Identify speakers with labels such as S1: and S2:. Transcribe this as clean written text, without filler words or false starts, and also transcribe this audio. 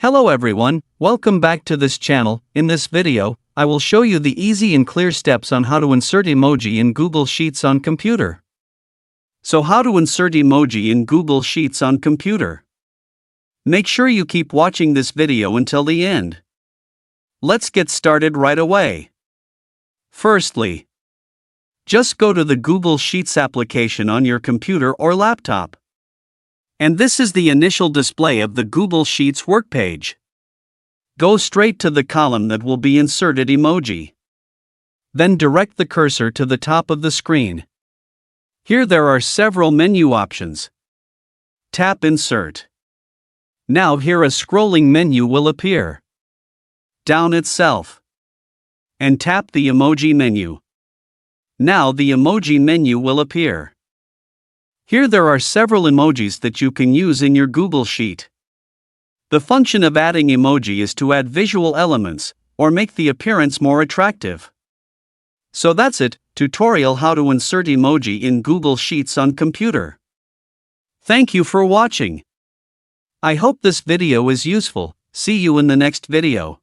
S1: Hello everyone, welcome back to this channel. In this video, I will show you the easy and clear steps on how to insert emoji in Google Sheets on computer. So how to insert emoji in Google Sheets on computer? Make sure you keep watching this video until the end. Let's get started right away. Firstly, just go to the Google Sheets application on your computer or laptop. And this is the initial display of the Google Sheets work page. Go straight to the column that will be inserted emoji. Then direct the cursor to the top of the screen. Here there are several menu options. Tap Insert. Now here a scrolling menu will appear. Down itself. And tap the Emoji menu. Now the Emoji menu will appear. Here there are several emojis that you can use in your Google Sheet. The function of adding emoji is to add visual elements, or make the appearance more attractive. So that's it, tutorial how to insert emoji in Google Sheets on computer. Thank you for watching. I hope this video is useful. See you in the next video.